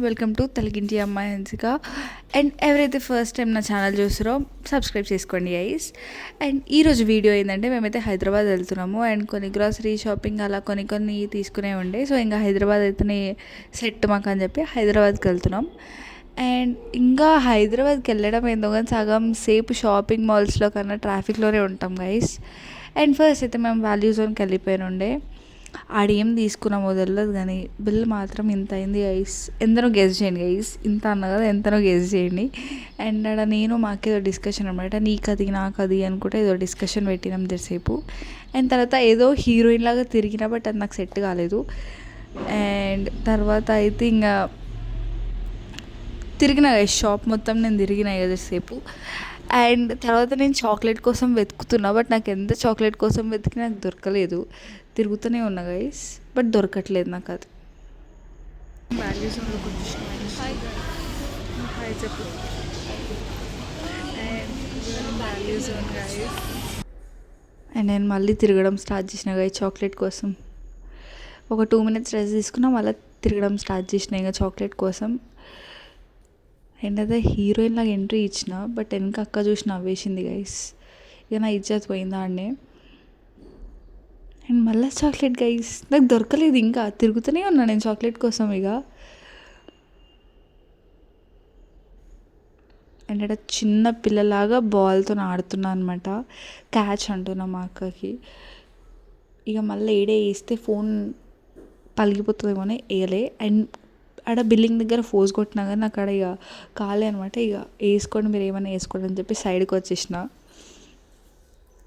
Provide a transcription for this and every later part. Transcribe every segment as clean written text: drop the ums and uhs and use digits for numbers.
Welcome to తెలుగింటి అమ్మాయి Hansika. And ఎవరైతే ఫస్ట్ టైం నా ఛానల్ చూస్తారో సబ్స్క్రైబ్ చేసుకోండి గైస్. అండ్ ఈరోజు వీడియో ఏంటంటే మేమైతే హైదరాబాద్ వెళ్తున్నాము అండ్ కొన్ని గ్రాసరీ షాపింగ్ అలా కొన్ని తీసుకునే ఉండే. సో ఇంకా హైదరాబాద్ అయితేనే సెట్ మాకు అని చెప్పి హైదరాబాద్కి వెళ్తున్నాం. అండ్ ఇంకా హైదరాబాద్కి వెళ్ళడం ఏందో కానీ సగం సేపు షాపింగ్ మాల్స్లో కన్నా ట్రాఫిక్లోనే ఉంటాం గైస్. అండ్ ఫస్ట్ అయితే మేము వాల్యూ జోన్కి వెళ్ళిపోయినుండే. ఆడేం తీసుకున్నామో తెలియదు కానీ బిల్ మాత్రం ఇంత అయింది గైస్. ఎంతనో గెస్ చేయండి గైస్, ఇంత అన్న కదా ఎంతనో గెస్ చేయండి. అండ్ ఆడ నేను మాకేదో డిస్కషన్ అనమాట, నీకది నాకది అనుకుంటే ఏదో డిస్కషన్ పెట్టినాం తెసేపు. అండ్ తర్వాత ఏదో హీరోయిన్ లాగా తిరిగినా బట్ అది నాకు సెట్ కాలేదు. అండ్ తర్వాత అయితే ఇంకా తిరిగిన గైస్, షాప్ మొత్తం నేను తిరిగిన సేపు. అండ్ తర్వాత నేను చాక్లెట్ కోసం వెతుకుతున్నా బట్ నాకు ఎంత చాక్లెట్ కోసం వెతికి నాకు దొరకలేదు. తిరుగుతూనే ఉన్నా గైస్ బట్ దొరకట్లేదు నాకు అది. వాల్యూ జోన్లోకి వచ్చేసిన హాయ్ చెప్పు. And value zone guys. And నేను మళ్ళీ తిరగడం స్టార్ట్ చేసిన గైస్ చాక్లెట్ కోసం. ఒక 2 minutes రెస్ట్ తీసుకున్నా, మళ్ళీ తిరగడం స్టార్ట్ చేసిన ఇంకా చాక్లెట్ కోసం. అండ్ అదే హీరోయిన్ లాగా ఎంట్రీ ఇచ్చిన బట్ వెనక అక్క చూసి నవ్వేసింది గైస్. ఇక నా ఇజ్జత్ పోయిందా అండి. అండ్ మళ్ళీ చాక్లెట్ గైస్, నాకు దొరకలేదు, ఇంకా తిరుగుతూనే ఉన్నా నేను చాక్లెట్ కోసం ఇక. అండ్ అక్కడ చిన్న పిల్లలాగా బాల్తో ఆడుతున్నా అనమాట, క్యాచ్ అంటున్నా మా అక్కకి. ఇక మళ్ళీ ఏడే వేస్తే ఫోన్ పలిగిపోతుందేమో అని వేయలే. అండ్ ఆడ బిల్డింగ్ దగ్గర ఫోజ్ కొట్టినా కానీ నాకు ఆడ ఇక కాలే అనమాట. ఇక వేసుకోండి మీరు ఏమైనా వేసుకోండి అని చెప్పి సైడ్కి వచ్చేసిన.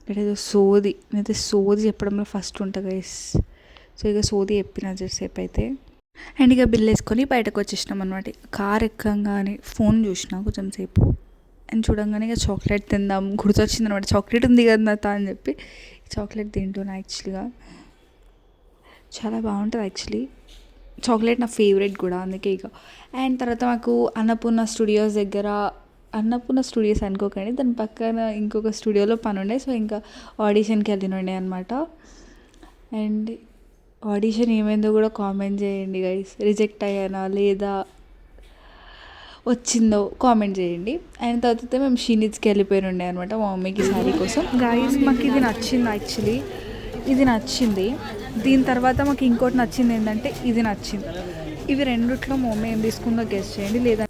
ఇక్కడేదో సోది, నేనైతే సోది చెప్పడంలో ఫస్ట్ ఉంటా గైస్. సో ఇక సోది చెప్పిన సేపు అయితే. అండ్ ఇక బిల్ వేసుకొని బయటకు వచ్చేసినాం అనమాట. కార్ ఎక్కంగానే ఫోన్ చూసిన కొంచెం సేపు. అండ్ చూడంగానే ఇక చాక్లెట్ తిందాం గుర్తొచ్చింది అనమాట, చాక్లెట్ ఉంది కదా నాత అని చెప్పి చాక్లెట్ తింటున్నా. యాక్చువల్గా చాలా బాగుంటుంది యాక్చువల్లీ, చాక్లెట్ నా ఫేవరెట్ కూడా అందుకే ఇక. అండ్ తర్వాత మాకు అన్నపూర్ణ స్టూడియోస్ దగ్గర, అన్నపూర్ణ స్టూడియోస్ అనుకోకండి, దాని పక్కన ఇంకొక స్టూడియోలో పని ఉండే. సో ఇంకా ఆడిషన్కి వెళ్ళినుండే అనమాట. అండ్ ఆడిషన్ ఏమైందో కూడా కామెంట్ చేయండి గైస్, రిజెక్ట్ అయ్యానా లేదా వచ్చిందో కామెంట్ చేయండి. అండ్ తర్వాత మేము షీనిట్స్కి వెళ్ళిపోయినుండే అనమాట మా మమ్మీకి శారీ కోసం. గైస్ మాకు ఇది నచ్చింది యాక్చువల్లీ, ఇది నచ్చింది. దీని తర్వాత మాకు ఇంకోటి నచ్చింది ఏంటంటే ఇది నచ్చింది. ఇవి రెండిట్లో మా మమ్మీ ఏం తీసుకుందో గెస్ చేయండి. లేదా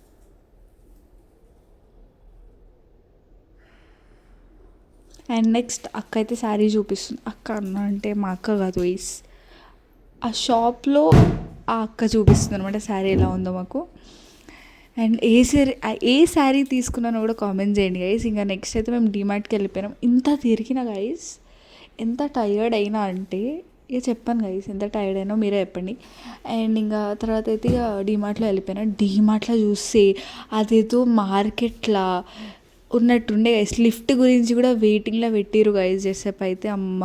అండ్ నెక్స్ట్ అక్క అయితే శారీ చూపిస్తుంది. అక్క అన్న అంటే మా అక్క కాదు వైస్, ఆ షాప్లో ఆ అక్క చూపిస్తుంది అనమాట శారీ ఎలా ఉందో మాకు. అండ్ ఏ శారీ తీసుకున్నానో కూడా కామెంట్ చేయండి గైస్. ఇంకా నెక్స్ట్ అయితే మేము డిమార్ట్కి వెళ్ళిపోయినాం. ఇంత తిరిగిన గైస్, ఎంత టయర్డ్ అయినా అంటే ఇక చెప్పాను గైస్, ఎంత టైర్డ్ అయినా మీరే చెప్పండి. అండ్ ఇంకా తర్వాత అయితే ఇక డిమార్ట్లో వెళ్ళిపోయినా. డిమార్ట్లో చూస్తే అదేదో మార్కెట్లా ఉన్నట్టుండే గైస్. లిఫ్ట్ గురించి కూడా వెయిటింగ్లో పెట్టిరు గైస్ చేసేపు అయితే. అమ్మ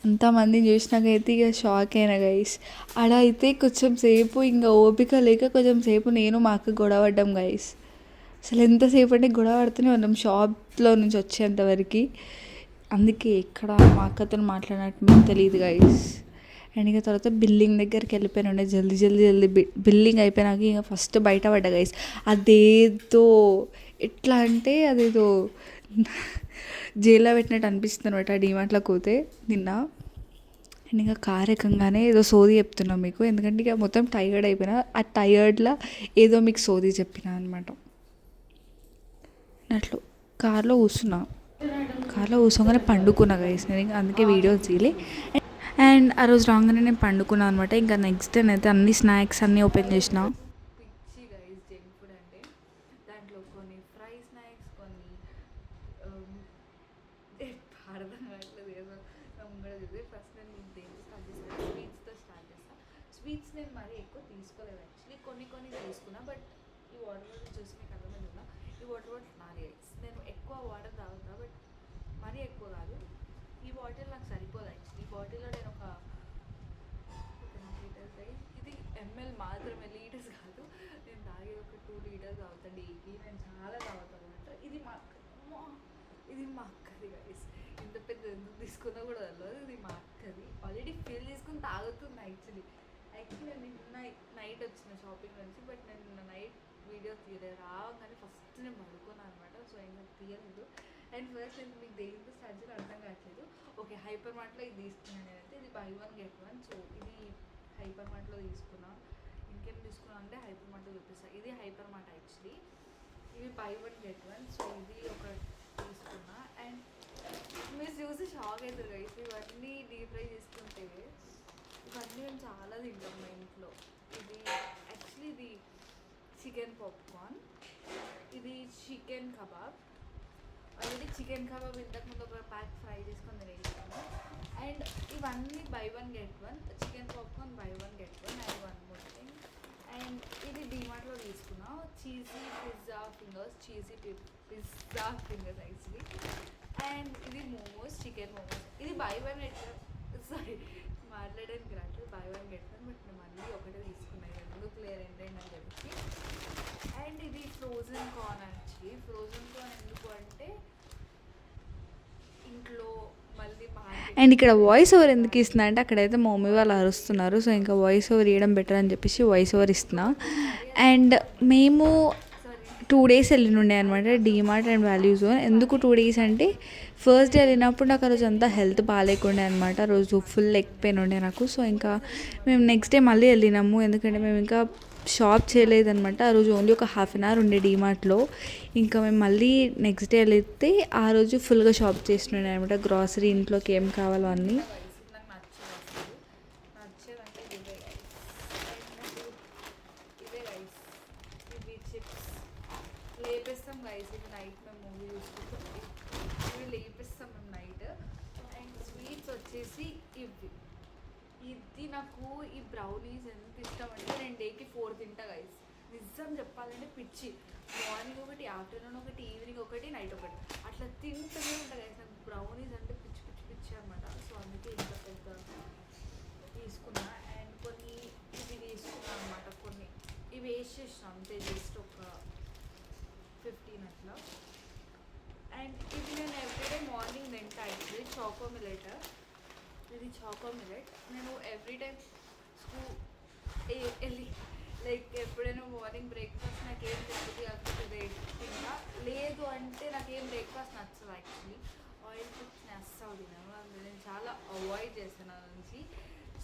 అంతమందిని చూసినాకైతే ఇక షాక్ అయినా గైస్. ఆడ అయితే కొంచెం సేపు ఇంకా ఓపిక లేక కొంచెం సేపు నేను మా అక్క గొడవడ్డాం గైస్. అసలు ఎంతసేపు అంటే గొడవ పడుతూనే ఉన్నాం షాప్లో నుంచి వచ్చేంతవరకు. అందుకే ఎక్కడ మా అక్కతో మాట్లాడినట్టు మీకు తెలియదు గైస్. అండ్ ఇక తర్వాత బిల్లింగ్ దగ్గరికి వెళ్ళిపోయినా. జల్దీ బిల్లింగ్ అయిపోయినాక ఇక ఫస్ట్ బయట పడ్డా గైస్. అదేదో ఎట్లా అంటే అదేదో జైల్లో పెట్టినట్టు అనిపిస్తుంది అనమాట డిమార్ట్లోకి పోతే నిన్న. అండ్ ఇంకా కార్ ఎక్కగానే ఏదో సోది చెప్తున్నాం మీకు, ఎందుకంటే ఇక మొత్తం టైర్డ్ అయిపోయినా. ఆ టైర్డ్లో ఏదో మీకు సోది చెప్పిన అనమాట. అట్లు కార్లో కూర్చోగానే పండుకున్నా గైస్ నేను, ఇంకా అందుకే వీడియోస్ తీయలే. అండ్ ఆ రోజు రాగానే నేను పండుకున్నాను అనమాట. ఇంకా నెక్స్ట్ డే అయితే అన్ని స్నాక్స్ అన్నీ ఓపెన్ చేసిన. పిచ్చి గైస్ జంక్ ఫుడ్ అంటే, దాంట్లో కొన్ని ఫ్రై స్నాక్స్, కొన్ని అర్థం కావట్లేదు ఏదో ముంగడది. ఫస్ట్ నేను దేంతో స్టార్ట్ చేస్తాను, స్వీట్స్తో స్టార్ట్ చేస్తాను. స్వీట్స్ నేను మరీ ఎక్కువ తీసుకోలేదు యాక్చువల్లీ, కొన్ని తీసుకున్నా. బట్ ఈ వాటర్ బాటిల్ చూసి మీకు అర్థమైంది కదా, ఈ వాటర్ బాటిల్ నాది గైస్. నేను ఎక్కువ వాటర్ తాగుతా బట్ మరీ ఎక్కువ కాదు. ఈ బాటిల్ నాకు సరిపోదు యాక్చువల్లీ. ఈ బాటిల్లో నేను ఒక లీటర్స్ ఇది ml మాత్రమే, లీటర్స్ కాదు. నేను తాగే ఒక 2 liters తాగుతా డైలీ. నేను చాలా తాగుతాను అనమాట. ఇది మా అక్కది గైస్. పెద్ద ఎందుకు తీసుకున్నా కూడా తెలియదు, ఇది మా అక్కది. ఆల్రెడీ ఫిల్ చేసుకుని తాగుతుంది యాక్చువల్లీ. యాక్చువల్లీ నేను నిన్న నైట్ వచ్చిన షాపింగ్ నుంచి, బట్ నేను నిన్న నైట్ వీడియో తీయలేదు. రాగానే ఫస్ట్ నేను పడుకున్నాను అనమాట. సో ఇంకా తీయలేదు. అండ్ ఫస్ట్ నేను మీకు దేనితో స్టార్ట్ చేయాలో అర్థం కావట్లేదు. ఓకే, హైపర్ మార్ట్లో ఇది తీసుకున్నాను నేనైతే. ఇది by one get one. So ఇది హైపర్ మార్ట్లో తీసుకున్నా. ఇంకేం తీసుకున్నా అంటే హైపర్ మార్ట్లో చూపిస్తాను. ఇది హైపర్ మార్ట్ యాక్చువల్లీ. ఇవి by one get one. So ఇది ఒక తీసుకున్నా. అండ్ మీరు చూసి షాక్ అవుతారు గైస్. ఇవన్నీ డీప్ ఫ్రై చేసుకుంటే ఇవన్నీ మేము చాలా తింటాం మా ఇంట్లో. ఇది యాక్చువల్లీ ఇది చికెన్ పాప్కార్న్, ఇది chicken kebab. Already chicken kebab ఇంతకుముందు ఒక ప్యాక్ ఫ్రై చేసుకొని తినేసాము. అండ్ ఇవన్నీ by one get one. Chicken popcorn by one get one. And one more thing. And ఇది డీమార్ట్లో తీసుకున్నా cheesy pizza fingers actually. And ఇది మోమోస్, చికెన్ మోమోస్. ఇది by one get one. Sorry, మాట్లాడడానికి రావట్లేదు. By one get one. But నేను మళ్ళీ ఒకటే తీసుకున్నాను, రెండు క్లియర్ ఏంటండి అని చెప్పి. అండ్ ఇది frozen corn actually. Frozen corn ఎందుకు అంటే ఇంట్లో మళ్ళీ అండ్ ఇక్కడ వాయిస్ ఓవర్ ఎందుకు ఇస్తున్నా అంటే అక్కడైతే మా మమ్మీ వాళ్ళు అరుస్తున్నారు. సో ఇంకా వాయిస్ ఓవర్ ఇవ్వడం బెటర్ అని చెప్పేసి వాయిస్ ఓవర్ ఇస్తున్నా. అండ్ మేము 2 days వెళ్ళినుండే అనమాట డీమార్ట్ అండ్ వాల్యూ జోన్. ఎందుకు 2 days అంటే ఫస్ట్ డే వెళ్ళినప్పుడు నాకు ఆ రోజు అంతా హెల్త్ బాగాలేకుండే అనమాట. ఆ రోజు ఫుల్ లెగ్ పెయిన్ ఉండే నాకు. సో ఇంకా మేము నెక్స్ట్ డే మళ్ళీ వెళ్ళినాము, ఎందుకంటే మేము ఇంకా షాప్ చేయలేదనమాట. ఆ రోజు ఓన్లీ ఒక 1/2 hour ఉండే డీమార్ట్లో. ఇంకా మేము మళ్ళీ నెక్స్ట్ డే వెళ్తే ఆ రోజు ఫుల్గా షాప్ చేస్తుండే అనమాట. గ్రాసరీ, ఇంట్లోకి ఏం కావాలో అన్నీ. లేపేస్తాం గైస్. ఇవి నైట్ మేము మూవీ చూసుకుంటాం. ఇవి లేపేస్తాం మేము నైట్. అండ్ స్వీట్స్ వచ్చేసి ఇవి. ఇది నాకు ఈ బ్రౌనీస్ ఎంత ఇష్టం అంటే నేను డేకి 4 తింటా గైస్. నిజం చెప్పాలంటే పిచ్చి. మార్నింగ్ ఒకటి, ఆఫ్టర్నూన్ ఒకటి, ఈవినింగ్ ఒకటి, నైట్ ఒకటి, అట్లా తింటూనే ఉంటా గైస్. నాకు బ్రౌనీస్ అంటే పిచ్చి అనమాట. సో అందుకే ఇంత పెద్ద తీసుకున్నా. అండ్ కొన్ని ఇవి తీసుకున్నా అనమాట. కొన్ని ఇవి వేస్ట్ చేసిన అంతే, జస్ట్ ఒక 15 అట్లా. అండ్ ఇది నేను ఎవ్రీడే మార్నింగ్ తింటా యాక్చువల్లీ. Choco millet. ఇది చాకో మిల్లెట్. నేను ఎవ్రీ టైం స్కూల్ వెళ్ళి లైక్ ఎప్పుడైనా మార్నింగ్ బ్రేక్ఫాస్ట్ నాకేం తింటుంది కాకపోతే తింటా. లేదు అంటే నాకేం బ్రేక్ఫాస్ట్ నచ్చదు యాక్చువల్లీ. ఆయిల్ ఫుడ్స్ నేను అస్సలు తినను. అది నేను చాలా అవాయిడ్ చేస్తాను అది నుంచి.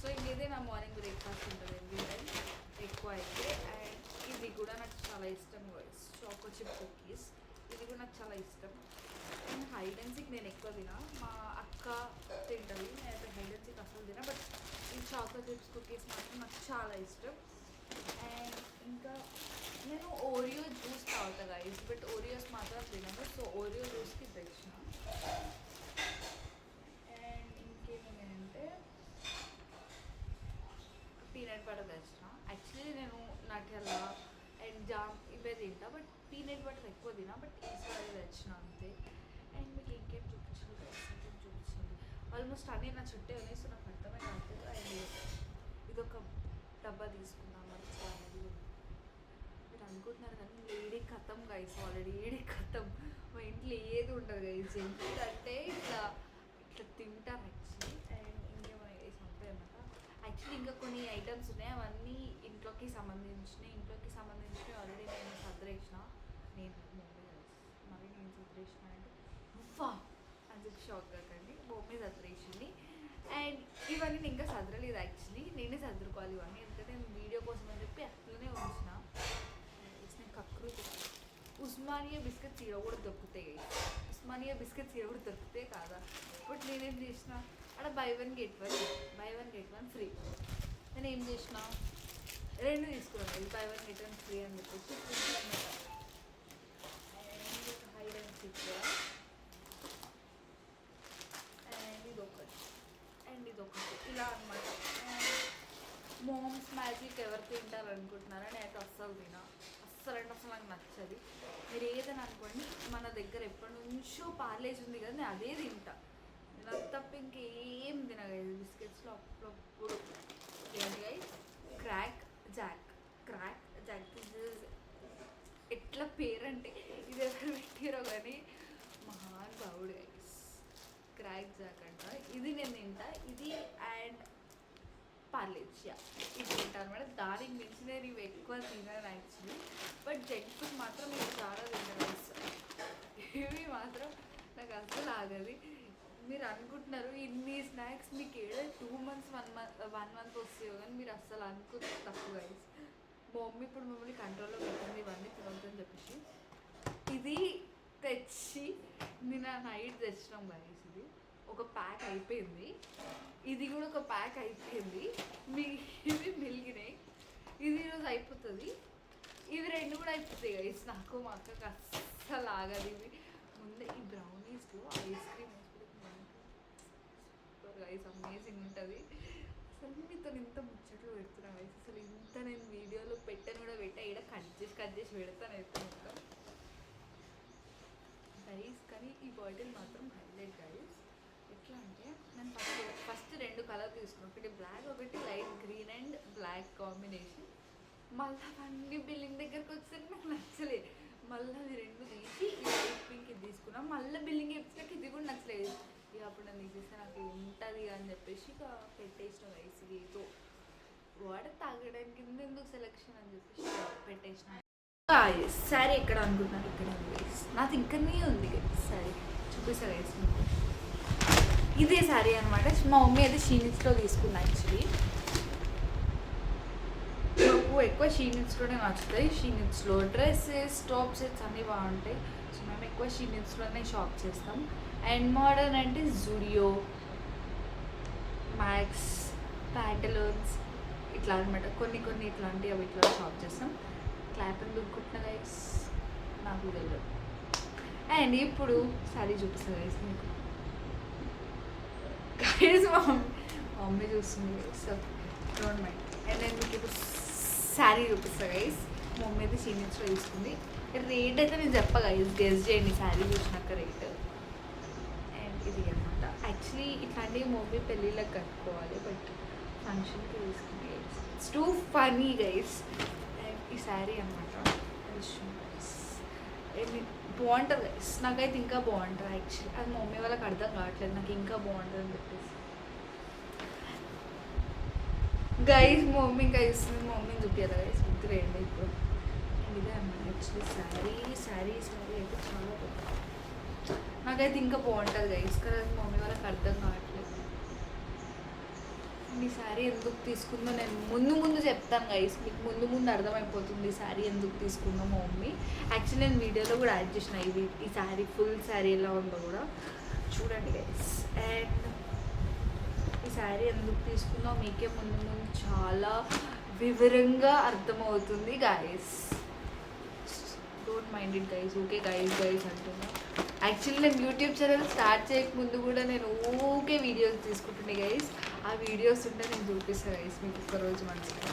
సో ఇంకేదే నా మార్నింగ్ బ్రేక్ఫాస్ట్ ఉంటుంది ఎవ్రీ టైం ఎక్కువ అయితే. అండ్ ఇది కూడా నాకు చాలా ఇష్టం చాకో చిప్ కుకీస్. ఇది కూడా నాకు చాలా ఇష్టం. అండ్ హైడ్ అండ్ సీక్ నేను ఎక్కువ తినా, మా అక్క తింటుంది. నేనైతే హైడ్ అండ్ సీక్ అసలు తినా. బట్ ఈ చాకో చిప్స్ కుకీస్ మాత్రం నాకు చాలా ఇష్టం. అండ్ ఇంకా నేను ఓరియో జ్యూస్ తాగుతా గైస్, బట్ ఓరియోస్ మాత్రం తినను. సో ఓరియో జ్యూస్కి తెచ్చిన. అండ్ ఇంకేమంటే పీనట్ బటర్ తెచ్చిన. యాక్చువల్లీ నేను నటెల్లా అండ్ జామ్ ఇవే తింటా, బట్ పీనట్ బటర్ ఎక్కువ తినా. బట్ ఈసారి తెచ్చిన అంతే. అండ్ మీకు ఇంకేం చూపించాలి, ఆల్మోస్ట్ అన్నీ నా చుట్టే ఉన్నాయి. సో నాకు అర్థమే కాదు. అండ్ ఇదొక డబ్బా తీసుకున్నాం అనేది. మీరు అనుకుంటున్నారు కానీ ఏడి ఖతం గైస్, ఆల్రెడీ ఏడి ఖతం. మా ఇంట్లో ఏది ఉండదు గైస్. ఎందుకంటే ఇట్లా తింటాం యాక్చువల్లీ. అండ్ ఇంకేమైనా గైస్ అంతే అన్నమాట. యాక్చువల్లీ ఇంకా కొన్ని ఐటమ్స్ ఉన్నాయి, అవన్నీ ఇంట్లోకి సంబంధించినవి ఆల్రెడీ నేను సర్దేసిన. మళ్ళీ నేను సర్దేసిన అంటే ఉఫా అని చెప్పి షాక్ కాకండి, మమ్మీ సర్దేసింది. అండ్ ఇవన్నీ నేను ఇంకా సదరలేదు యాక్చువల్లీ. నేనే సర్దుకోవాలి ఇవన్నీ, ఎందుకంటే నేను వీడియో కోసం అని చెప్పి అట్లనే ఉంచిన. కక్రూతి ఉస్మానియా బిస్కెట్స్ ఈడ కూడా దొరుకుతాయి. ఉస్మానియా బిస్కెట్స్ ఈడ కూడా దొరుకుతాయి కాదా. బట్ నేనేం చేసిన, అక్కడ by one get one free. నేను ఏం చేసిన, 2 తీసుకున్నాను. ఇది by one get one free అని చెప్పేసి అనమాట. And hide and seek and ఇదొకటి ఇలా అనమాట. మోమ్స్ మ్యాజిక్ ఎవరు తింటారు అనుకుంటున్నారా? నేనైతే అస్సలు తినా. అస్సలు నాకు నచ్చది. మీరు ఏదని అనుకోండి, మన దగ్గర ఎప్పటి నుంచో పార్లేజ్ ఉంది కదా, నేను అదే తింటా. నేను అది తప్ప ఇంకేం తినగలదు బిస్కెట్స్లో. అప్పుడప్పుడు ఏంటి క్రాక్ జాక్ ఎట్లా పేరంటే ఇది ఎవరు పెట్టారో కానీ మహానుభావుడు గైస్. క్రాక్ జాక్ అంట. ఇది నేను తింటా. ఇది అండ్ పార్లేజీ ఇది తింటాను అనమాట. దానికి మించి నేను ఇవి ఎక్కువ తినను యాక్చువల్లీ, బట్ జంక్ ఫుడ్ మాత్రం నేను చాలా తింటాను. ఇవి మాత్రం నాకు అస్సలు ఆగదు. మీరు అనుకుంటున్నారు ఇన్ని స్నాక్స్ మీకు ఏదో 2 months 1 month వస్తాయో, కానీ మీరు అస్సలు అనుకుంటారు తప్పు గైస్. మా మమ్మీ ఇప్పుడు మమ్మల్ని కంట్రోల్లో పెట్టింది ఇవన్నీ తినొద్దని చెప్పేసి. ఇది తెచ్చి నిన్న నైట్ తెచ్చినాం గైస్. ఇది ఒక ప్యాక్ అయిపోయింది, ఇది కూడా ఒక ప్యాక్ అయిపోయింది. ఇవి మిలిగినాయి, ఇది ఈరోజు అయిపోతుంది. ఇవి 2 కూడా అయిపోతాయి గైస్. నాకు మా అక్కకి అస్సలు ఆగదు. ఇవి ముందే ఈ బ్రౌనీస్లో ఐస్ క్రీమ్ గైస్ అమేజింగ్ ఉంటుంది. అసలు మీతో ఇంత ముచ్చట్లు పెడుతున్నా గైస్. అసలు ఇంత నేను వీడియోలో పెట్టను కూడా పెట్టా, ఇక్కడ కట్ చేసి పెడతాను అయితే మొత్తం గైస్. కానీ ఈ బాటిల్ మాత్రం హైలైట్ గైస్. ఎట్లా అంటే నేను ఫస్ట్ 2 కలర్ తీసుకున్నాను, ఒకటి బ్లాక్, ఒకటి light green and black combination. మళ్ళీ అవన్నీ బిల్లింగ్ దగ్గరకు వచ్చేసరికి నాకు నచ్చలేదు. మళ్ళీ అది 2 తీసి ఈ లైట్ పింక్ ఇది తీసుకున్నాం. మళ్ళీ బిల్లింగ్ ఎప్పినాక ఇది కూడా నచ్చలేదు. ఇక అప్పుడు నన్ను తీసేస్తే నాకు ఉంటుంది అని చెప్పేసి ఇక పెట్టేసిన వయసు. ఏదో వాటర్ తాగడానికి ఎందుకు సెలెక్షన్ అని చెప్పేసి పెట్టేసిన. శారీ ఎక్కడ అనుకుంటున్నారు, ఇక్కడ వేసి నాది ఇంకనే ఉంది శారీ చూపిస్తా వేసి మీకు. ఇదే శారీ అనమాట. మా మమ్మీ అయితే షీనిట్స్లో తీసుకున్నా. యాక్చువల్లీ నాకు ఎక్కువ షీనిట్స్లోనే నచ్చుతాయి. షీనిట్స్లో డ్రెస్సెస్, టాప్ సెట్స్ అన్నీ బాగుంటాయి. సో మేము ఎక్కువ షీనిట్స్లోనే షాప్ చేస్తాం. అండ్ మోడర్న్ అంటే జూడియో, మ్యాక్స్, ప్యాంటలూన్స్ ఇట్లా అనమాట. కొన్ని ఇట్లాంటివి అవి ఇట్లా షాప్ చేస్తాం. క్లాప్ దుక్కుంటున్నా గైస్, నాకు తెలియదు. అండ్ ఇప్పుడు శారీ చూపిస్తాను గైస్ మీకు. గైస్ మా మమ్మీ చూస్తుంది, సో డోంట్ మైండ్. అండ్ నేను మీకు ఇప్పుడు శారీ చూపిస్తాను గైస్. మా మమ్మీ అయితే షీనిట్స్లో తీసుకుంది. రేట్ అయితే నేను చెప్పా గైస్, గెస్ చేయండి శారీ చూసినాక రేట్. అండ్ ఇది అనమాట. యాక్చువల్లీ ఇట్లాంటివి మమ్మీ పెళ్ళిళ్ళకి కట్టుకోవాలి, బట్ ఫంక్షన్కి తీసుకుంది guys. It's too funny guys. And ఈ శారీ అనమాట బాగుంటుంది గైస్. నాకైతే ఇంకా బాగుంటుంది యాక్చువల్లీ. అది మమ్మీ వాళ్ళకి అర్థం కావట్లేదు నాకు ఇంకా బాగుంటుంది అని చెప్పేసి. గైస్ మమ్మీ ఇంకా ఇస్తుంది, మమ్మీని చూపించాలి గైస్. ముగ్గురు వేయండి ఇప్పుడు. అండ్ ఇదే అన్నమాట యాక్చువల్లీ శారీ అయితే చాలా బాగుంటుంది. నాకైతే ఇంకా బాగుంటుంది గైస్, కానీ మమ్మీ వాళ్ళకి అర్థం కావట్లేదు. ఈ శారీ ఎందుకు తీసుకుందో నేను ముందు చెప్తాను గైస్, మీకు ముందు అర్థమైపోతుంది ఈ శారీ ఎందుకు తీసుకుందో మా మమ్మీ. యాక్చువల్లీ నేను వీడియోలో కూడా యాడ్ చేసిన ఈ శారీ ఫుల్ శారీ ఎలా ఉందో కూడా చూడండి గైస్. అండ్ ఈ శారీ ఎందుకు తీసుకుందో మీకే ముందు చాలా వివరంగా అర్థమవుతుంది guys. Don't mind it guys. Okay guys అంటున్నా. యాక్చువల్లీ నేను యూట్యూబ్ ఛానల్ స్టార్ట్ చేయకముందు కూడా నేను ఓకే వీడియోస్ తీసుకుంటుండే గైస్. ఆ వీడియోస్ ఉంటే నేను చూపిస్తాను గైస్ మీకు ఒక్కరోజు మంచిగా.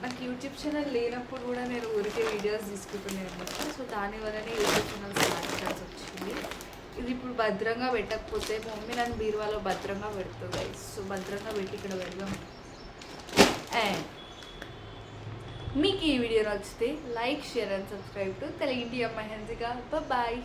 నాకు యూట్యూబ్ ఛానల్ లేనప్పుడు కూడా నేను ఊరికే వీడియోస్ తీసుకుంటుండే అనమాట. సో దానివల్లనే యూట్యూబ్ ఛానల్ స్టార్ట్ చేయాల్సి వచ్చింది. ఇది ఇప్పుడు భద్రంగా పెట్టకపోతే మమ్మీ నన్ను బీరువాలో భద్రంగా పెడుతుంది గైస్. సో భద్రంగా పెట్టి ఇక్కడ పెడదాం. అండ్ మీకు ఈ వీడియో నచ్చితే like, share and subscribe to తెలుగింటి అమ్మాయి హన్సిక. బాయ్.